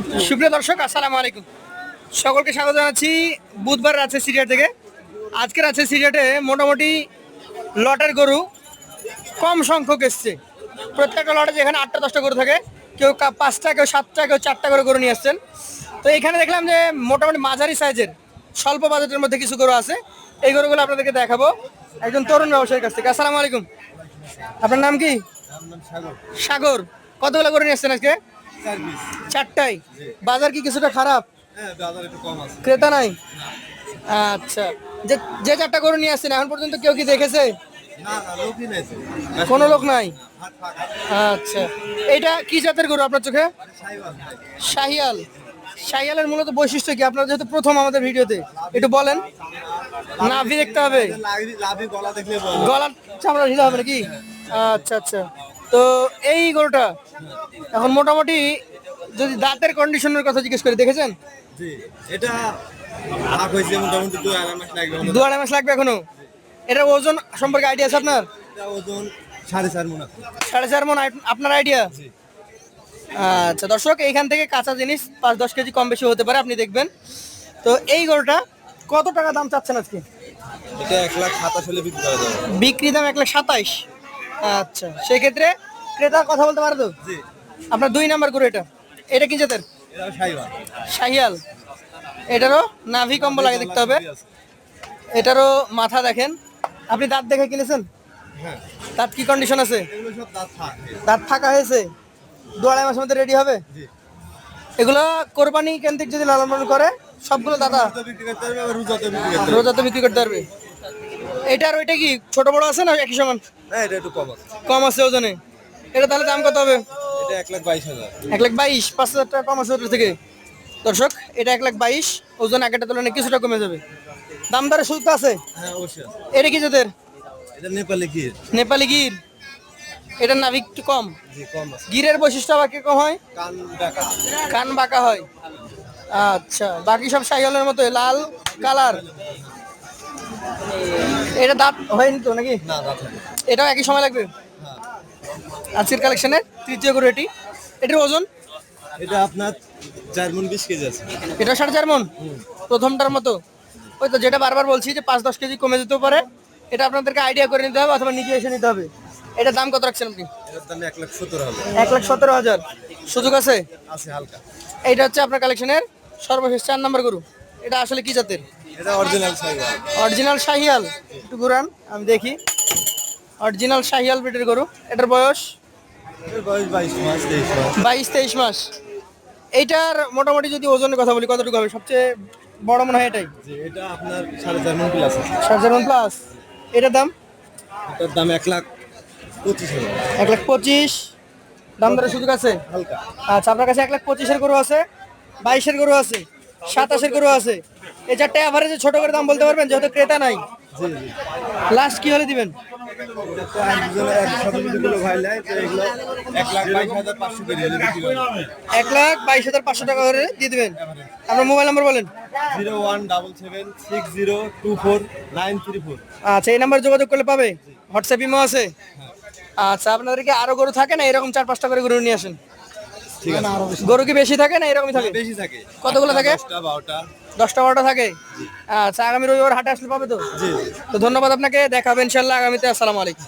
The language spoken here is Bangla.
সুপ্রিয় দর্শক, আসসালামু আলাইকুম। সকলকে স্বাগত জানাচ্ছি বুধবার আছে সিরিয়াট থেকে। আজকের আছে সিরিয়াটে মোটামুটি লটের গরু কম সংখ্যক এসছে। প্রত্যেকটা লটে যেখানে 8টা-10টা গরু থাকে, কেউ 5টা, কেউ 7টা, কেউ 4টা করে গরু নিয়ে আসছেন। তো এখানে দেখলাম যে মোটামুটি মাঝারি সাইজের স্বল্প বাজেটের মধ্যে কিছু গরু আছে। এই গরুগুলো আপনাদেরকে দেখাবো একজন তরুণ ব্যবসায়ীর কাছ থেকে। আসসালামু আলাইকুম, আপনার নাম কি? সাগর। কতগুলো গরু নিয়ে আসছেন আজকে? 4টাই। বাজার কি কিছুটা খারাপ? ক্রেতা নাই? আচ্ছা, যে যে 4টা গরু নিয়ে আসছেন এখন পর্যন্ত কেউ কি দেখেছে? কোনো লোক নাই। আচ্ছা, এটা কি জাতের গরু আপনার চোখে? শাহিয়াল। শাহিয়ালের মূলত বৈশিষ্ট্য কি? আপনারা যেহেতু প্রথম আমাদের ভিডিওতে, একটু বলেন। নাভি দেখতে হবে, গলার চামড়া ঢিলা হবে নাকি? আচ্ছা আচ্ছা। তো এই গরুটা এখন মোটামুটি যদি দাঁতের কন্ডিশনের কথা জিজ্ঞেস করি, দেখেছেন? এটা ভাগ হয়েছে মোটামুটি 2-2.5 মাস লাগবে। 2-2.5 মাস লাগবে এখনো। এটার ওজন সম্পর্কে আইডিয়া আছে আপনার? এটা ওজন 4.5 মণ। 4.5 মণ আপনার আইডিয়া? আচ্ছা দর্শক, এইখান থেকে কাঁচা জিনিস 5-10 কেজি কম বেশি হতে পারে, আপনি দেখবেন। তো এই গরুটা কত টাকা দাম চাচ্ছেন আজকে? এটা 1,27,000 হলে বিক্রি করা যাবে। বিক্রি দাম 1,27,000। আচ্ছা, সেক্ষেত্রে ক্রেতা কথা বলতে পারে তো? জি। আপনার 2 নাম্বার গরু এটা, এটা কি জাতের? এটা শাহিওয়াল। শাহিয়াল। এটারও নাভি কম্বল আগে দেখতে হবে। এটারও মাথা দেখেন। আপনি দাঁত দেখে কিনেছেন? হ্যাঁ। দাঁত কি কন্ডিশন আছে? এগুলো সব দাঁত ফাঁক। দাঁত ফাঁকা হয়েছে? 2-2.5 মাসের মধ্যে রেডি হবে? জি। এগুলো কোরবানি কেন্দ্রিক যদি লালন পালন করে সবগুলো দাদা রোজাতে বিক্রি করতে পারবে, আবার রোজাতে বিক্রি করতে পারবে। রোজাতে বিক্রি করতে পারবে। এটার ওইটা কি ছোট বড় আছে না একই সমান? না, এটা একটু কম আছে। কম আছে ওজনে। এটা তাহলে দাম কত হবে? এটা 1,22,000। 1,22,000, 5,000 টাকা কম আছে ওটার থেকে। দর্শক, এটা 1,22,000, ওজন আগেটা তুলনায় কিছুটা কমে যাবে। দাম দরে সুযোগ আছে? হ্যাঁ, অবশ্যই আছে। এটা কি জাতের? এটা নেপালি গির। নেপালি গির। এটার নাভি একটু কম। জি, কম আছে। গিরের বৈশিষ্ট্য আবার কিরকম হয়? কান ডাকা। কান বাঁকা হয়। আচ্ছা, বাকি সব শাহিওয়ালের মতো লাল কালার। এটা দাঁত হয়নি তো নাকি? না, দাঁত হবে। এটাও একই সময় লাগবে। হ্যাঁ। আজকের কালেকশনের তৃতীয় গরু এটি। এটার ওজন? এটা আপনার 4 মণ 20 কেজি আছে। এটা 4.5 মণ। প্রথমটার মতো। ওই তো যেটা বারবার বলছি যে 5-10 কেজি কমে যেতেও পারে। এটা আপনাদেরকে আইডিয়া করে নিতে হবে অথবা নিজে এসে নিতে হবে। এটার দাম কত রাখছেন আপনি? এটার দাম 1,17,000। 1,17,000। সুযোগ আছে? আছে হালকা। এইটা হচ্ছে আপনার কালেকশনের সর্বশেষ 4 নম্বর গরু। এটা আসলে কি জাতের? এটা অরিজিনাল শাহিওয়াল। অরিজিনাল শাহিয়াল। একটু ঘুরান আমি দেখি। অরিজিনাল শাহিয়াল ব্রিডের গরু। এটার বয়স? এর বয়স 22 মাস 23 মাস। 22-23 মাস। এইটার মোটামুটি যদি ওজনের কথা বলি কতটুকু হবে? সবচেয়ে বড় মনে হয় এটাই। জি, এটা আপনার 4.5 মণ প্লাস আছে। 4.5 মণ প্লাস। এটার দাম? এটার দাম 1,25,000। 1,25,000। দাম দরের সুযোগ আছে? হালকা। আচ্ছা, আপনার কাছে 1,25,000 গরু আছে, 22-এর গরু আছে, 27-এর গরু আছে। এই 4টে অ্যাভারেজে ছোট করে দাম বলতে পারবেন যেহেতু ক্রেতা নাই? জি জি। লাস্ট কি হলে দিবেন? এটা তো একজনে একসাথে যদি কোনো ভাই নেয় তো এগুলো 1,22,500 করে হলে বিক্রি করবে। 1,22,500 টাকা করে দিয়ে দিবেন। আপনার মোবাইল নাম্বার বলেন। 0177604 আচ্ছা, এই নাম্বার যোগাযোগ করলে পাবে? হোয়াটসঅ্যাপ ইমো আছে? আচ্ছা, আপনাদেরকে আরো গরু থাকে না এরকম 4-5টা করে গরু নিয়ে আসেন? ঠিক আছে। গরু কি বেশি থাকে না এরকমই থাকে? বেশি থাকে। কতগুলো থাকে? 10টা 12টা। 10টা-12টা থাকে। আচ্ছা, আগামী রবিবার হাটে আসলে পাবে তো? জি। তো ধন্যবাদ আপনাকে, দেখা হবে ইনশাল্লাহ আগামীতে। আসসালামু আলাইকুম।